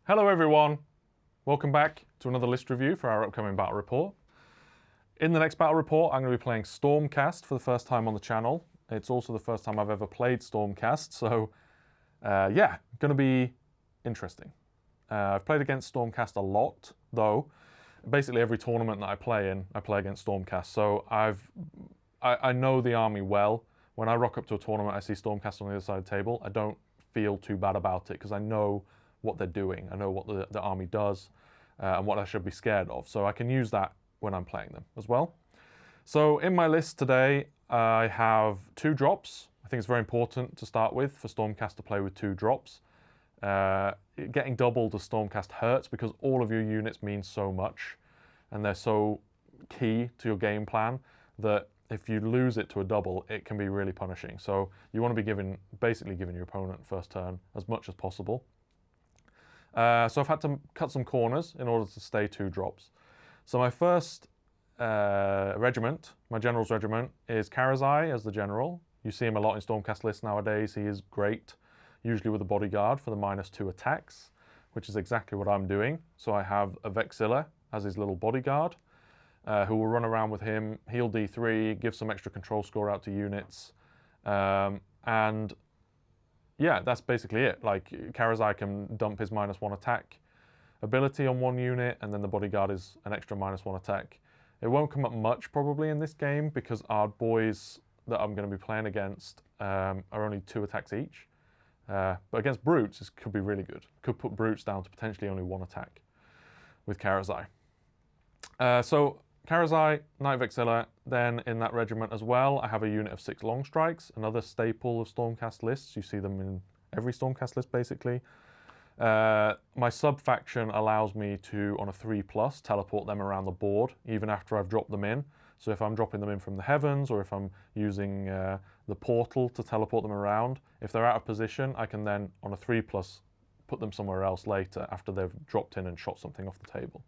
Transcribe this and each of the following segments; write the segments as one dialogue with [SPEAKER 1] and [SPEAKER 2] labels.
[SPEAKER 1] Hello everyone, welcome back to another list review for our upcoming battle report. In the next battle report I'm going to be playing Stormcast for the first time on the channel. It's also the first time I've ever played Stormcast, so yeah, going to be interesting. I've played against Stormcast a lot though. Basically every tournament that I play in, I play against Stormcast, so I know the army well. When I rock up to a tournament I see Stormcast on the other side of the table, I don't feel too bad about it because I know what they're doing. I know what the army does and what I should be scared of. So I can use that when I'm playing them as well. So in my list today, I have 2 drops. I think it's very important to start with for Stormcast to play with 2 drops. Getting doubled as Stormcast hurts because all of your units mean so much and they're so key to your game plan that if you lose it to a double, it can be really punishing. So you want to be basically giving your opponent first turn as much as possible. So I've had to cut some corners in order to stay 2 drops. So my first regiment, my general's regiment, is Karazai as the general. You see him a lot in Stormcast lists nowadays. He is great, usually with a bodyguard for the -2 attacks, which is exactly what I'm doing. So I have a Vexillor as his little bodyguard, who will run around with him, heal D3, give some extra control score out to units, and yeah, that's basically it. Like, Karazai can dump his -1 attack ability on one unit, and then the bodyguard is an extra -1 attack. It won't come up much probably in this game because our boys that I'm going to be playing against are only 2 attacks each. But against brutes, this could be really good. Could put brutes down to potentially only 1 attack with Karazai. So Karazai, Knight-Vexillor, then in that regiment as well, I have a unit of 6 Longstrikes, another staple of Stormcast lists. You see them in every Stormcast list, basically. My sub-faction allows me to, on a 3+, teleport them around the board, even after I've dropped them in. So if I'm dropping them in from the heavens, or if I'm using the portal to teleport them around, if they're out of position, I can then, on a 3+, put them somewhere else later after they've dropped in and shot something off the table.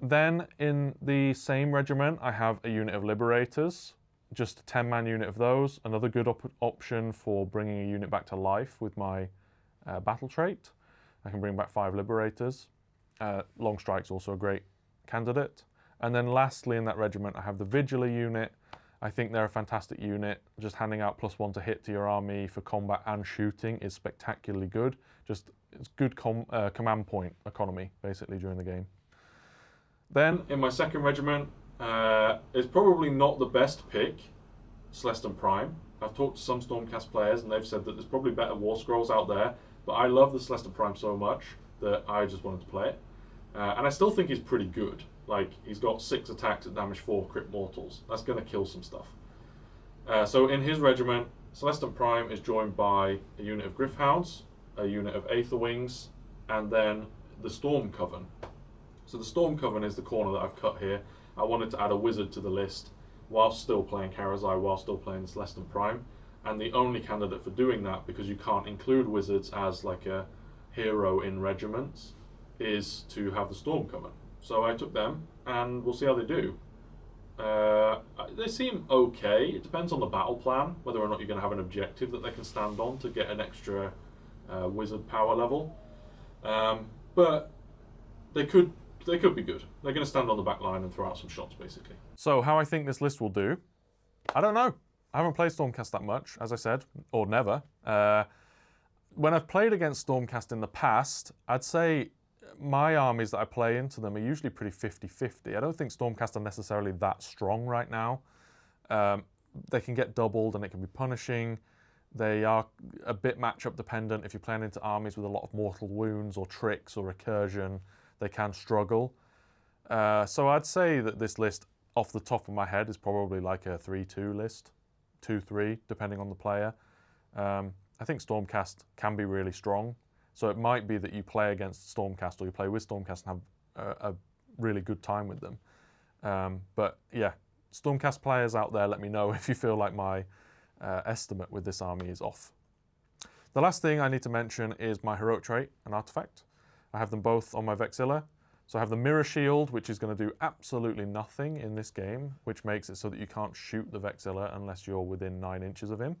[SPEAKER 1] Then in the same regiment, I have a unit of Liberators, just a 10-man unit of those. Another good option for bringing a unit back to life with my battle trait. I can bring back 5 Liberators. Longstrike's also a great candidate. And then lastly in that regiment, I have the Vigilor unit. I think they're a fantastic unit. Just handing out +1 to hit to your army for combat and shooting is spectacularly good. It's good command point economy, basically, during the game. Then, in my second regiment, it's probably not the best pick, Celestant-Prime. I've talked to some Stormcast players and they've said that there's probably better War Scrolls out there, but I love the Celestant-Prime so much that I just wanted to play it. And I still think he's pretty good. Like, he's got 6 attacks at damage 4 crit mortals. That's going to kill some stuff. So in his regiment, Celestant-Prime is joined by a unit of Gryph Hounds, a unit of Aetherwings, and then the Stormcoven. So the Stormcoven is the corner that I've cut here. I wanted to add a wizard to the list whilst still playing Karazai, whilst still playing Celestant-Prime. And the only candidate for doing that, because you can't include wizards as like a hero in regiments, is to have the Stormcoven. So I took them, and we'll see how they do. They seem okay. It depends on the battle plan, whether or not you're going to have an objective that they can stand on to get an extra wizard power level. But they could be good. They're going to stand on the back line and throw out some shots, basically. So how I think this list will do, I don't know. I haven't played Stormcast that much, as I said, or never. When I've played against Stormcast in the past, I'd say my armies that I play into them are usually pretty 50-50. I don't think Stormcast are necessarily that strong right now. They can get doubled and it can be punishing. They are a bit matchup dependent. If you're playing into armies with a lot of mortal wounds or tricks or recursion, they can struggle. So I'd say that this list, off the top of my head, is probably like a 3-2 list. 2-3, depending on the player. I think Stormcast can be really strong. So it might be that you play against Stormcast or you play with Stormcast and have a really good time with them. But yeah, Stormcast players out there, let me know if you feel like my estimate with this army is off. The last thing I need to mention is my heroic trait and artifact. I have them both on my Vexillor. So I have the Mirrorshield, which is going to do absolutely nothing in this game, which makes it so that you can't shoot the Vexillor unless you're within 9 inches of him.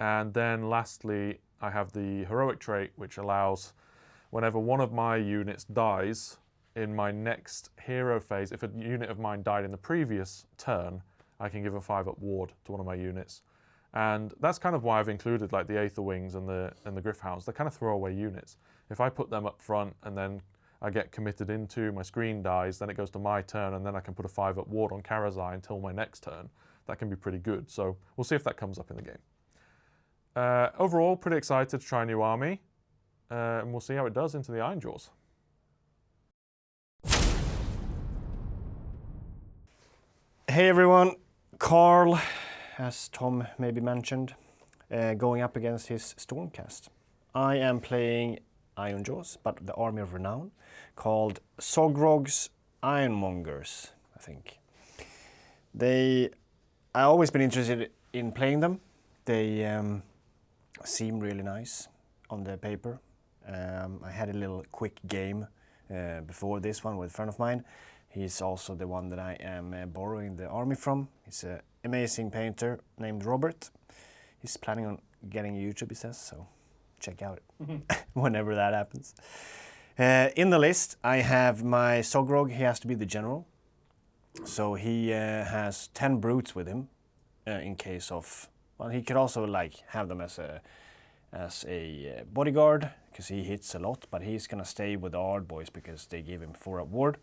[SPEAKER 1] And then lastly, I have the heroic trait, which allows whenever one of my units dies in my next hero phase, if a unit of mine died in the previous turn, I can give a 5-up ward to one of my units. And that's kind of why I've included like the Aetherwings and the Gryph Hounds. They're kind of throwaway units. If I put them up front and then I get committed into, my screen dies, then it goes to my turn, and then I can put a 5-up ward on Karazai until my next turn. That can be pretty good. So we'll see if that comes up in the game. Overall, pretty excited to try a new army, and we'll see how it does into the Ironjawz.
[SPEAKER 2] Hey everyone, Karl, as Tom maybe mentioned, going up against his Stormcast. I am playing Ironjawz, but the Army of Renown, called Zoggrok's Ironmongerz, I think. I've always been interested in playing them. They seem really nice on the paper. I had a little quick game before this one with a friend of mine. He's also the one that I am borrowing the army from. He's an amazing painter named Robert. He's planning on getting a YouTube, he says, so check out whenever that happens. In the list, I have my Zoggrok. He has to be the general. So he has 10 brutes with him in case of... Well, he could also like have them as a bodyguard because he hits a lot, but he's gonna stay with the Ard boys because they give him 4-up ward.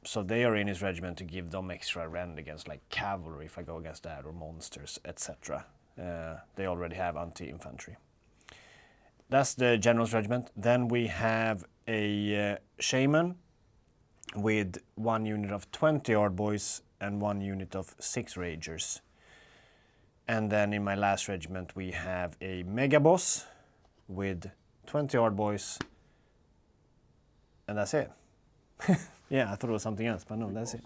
[SPEAKER 2] So they are in his regiment to give them extra rend against like cavalry if I go against that, or monsters, etc. They already have anti-infantry. That's the general's regiment. Then we have a shaman with 1 unit of 20 Ard boys and 1 unit of 6 ragers. And then in my last regiment we have a mega boss with 20 Ard boys, and that's it. Yeah, I thought it was something else, but no, that's it.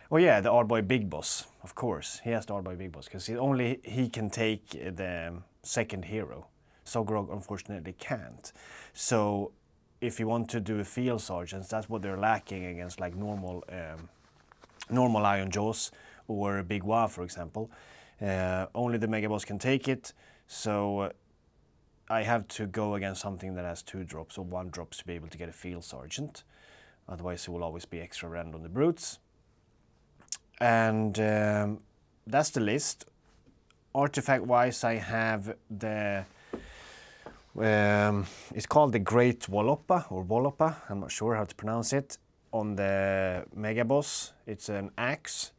[SPEAKER 2] Oh yeah, the Ard boy big boss, of course. He has the Ard boy big boss because only he can take the second hero. Zoggrok unfortunately can't. So if you want to do a field sergeants, that's what they're lacking against like normal Ironjawz or Big Wa, for example. Only the mega boss can take it, so I have to go against something that has 2 drops or 1 drops to be able to get a field sergeant. Otherwise it will always be extra rend on the brutes. And that's the list. Artifact wise, I have the it's called the Great Walloppa or Walloppa, I'm not sure how to pronounce it. On the mega boss it's an axe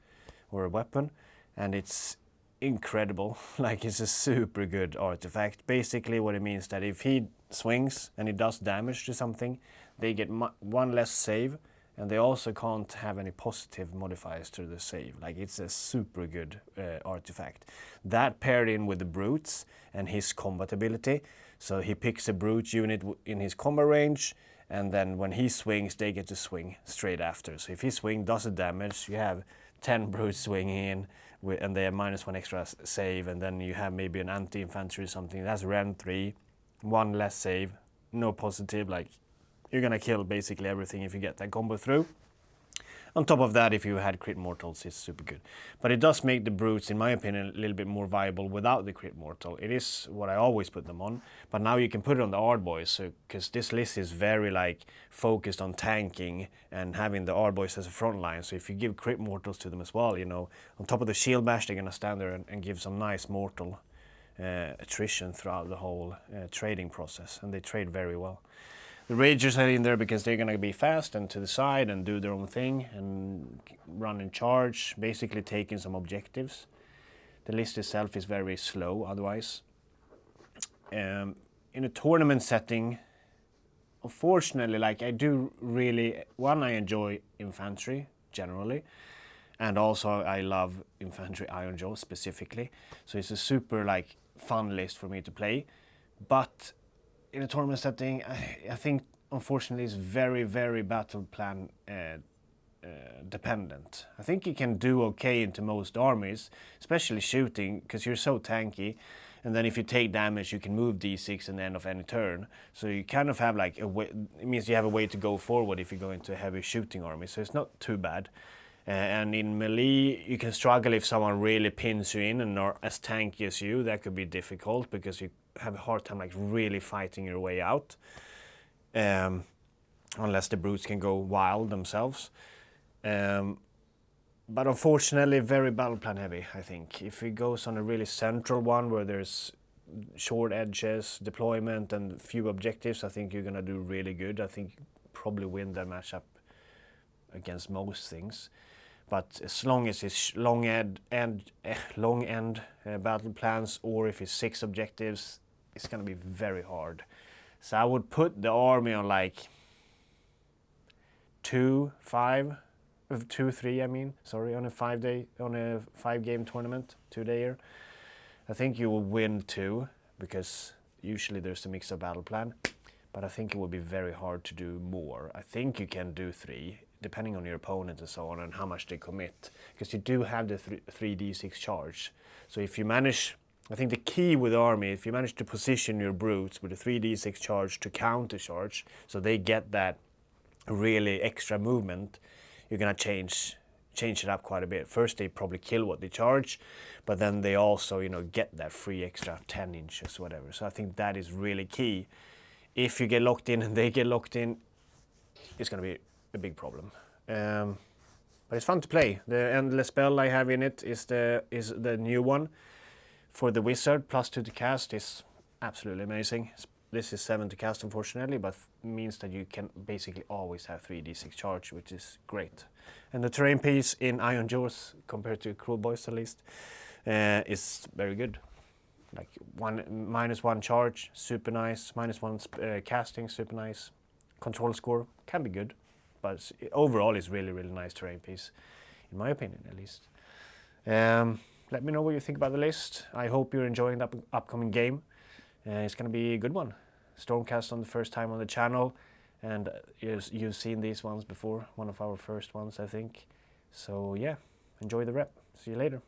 [SPEAKER 2] or a weapon, and it's incredible. Like, it's a super good artifact. Basically what it means that if he swings and he does damage to something, they get 1 less save, and they also can't have any positive modifiers to the save. Like, it's a super good artifact. That paired in with the brutes and his combat ability, so he picks a brute unit in his combat range, and then when he swings they get to swing straight after. So if he swings, does the damage, you have 10 brutes swinging in, and they have -1 extra save, and then you have maybe an anti-infantry or something. That's rend 3, 1 less save, no positive. Like, you're gonna kill basically everything if you get that combo through. On top of that, if you had crit mortals, it's super good. But it does make the brutes, in my opinion, a little bit more viable without the crit mortal. It is what I always put them on, but now you can put it on the Ard boys, so, because this list is very like focused on tanking and having the Ard boys as a front line. So if you give crit mortals to them as well, you know, on top of the shield bash, they're gonna stand there and give some nice mortal attrition throughout the whole trading process, and they trade very well. The Ragers are in there because they're going to be fast and to the side and do their own thing and run in charge, basically taking some objectives. The list itself is very slow otherwise. In a tournament setting, unfortunately, like, I do really... One, I enjoy infantry generally, and also I love infantry Ironjawz specifically. So it's a super like fun list for me to play. But in a tournament setting, I think unfortunately it's very, very battle plan dependent. I think you can do okay into most armies, especially shooting, because you're so tanky. And then if you take damage, you can move d6 in the end of any turn. So you kind of have like a way, it means you have a way to go forward if you go into a heavy shooting army. So it's not too bad. And in melee, you can struggle if someone really pins you in and are as tanky as you. That could be difficult because you have a hard time like really fighting your way out. Unless the brutes can go wild themselves. But unfortunately, very battle plan heavy, I think. If it goes on a really central one where there's short edges, deployment, and few objectives, I think you're going to do really good. I think you probably win that matchup against most things. But as long as it's long end battle plans, or if it's 6 objectives, it's going to be very hard. So I would put the army on like 2-3, I mean, sorry, on a 5-game tournament, 2-dayer. I think you will win 2 because usually there's a mix of battle plan, but I think it will be very hard to do more. I think you can do 3, depending on your opponent and so on, and how much they commit, because you do have the 3d6 charge. So if you manage, I think the key with the army, if you manage to position your brutes with a 3d6 charge to counter charge, so they get that really extra movement, you're gonna change it up quite a bit. First, they probably kill what they charge, but then they also, get that free extra 10 inches, whatever. So I think that is really key. If you get locked in and they get locked in, it's gonna be a big problem. But it's fun to play. The endless spell I have in it is the new one for the wizard, +2 to cast is absolutely amazing. This is 7 to cast, unfortunately, but means that you can basically always have 3d6 charge, which is great. And the terrain piece in Ironjawz, compared to Cruel Boys at least, is very good. Like -1 charge, super nice. -1 casting, super nice. Control score can be good, but overall it's really, really nice terrain piece, in my opinion at least. Let me know what you think about the list. I hope you're enjoying the upcoming game. It's going to be a good one. Stormcast on the first time on the channel, and you've seen these ones before, one of our first ones I think. So yeah, enjoy the rep. See you later.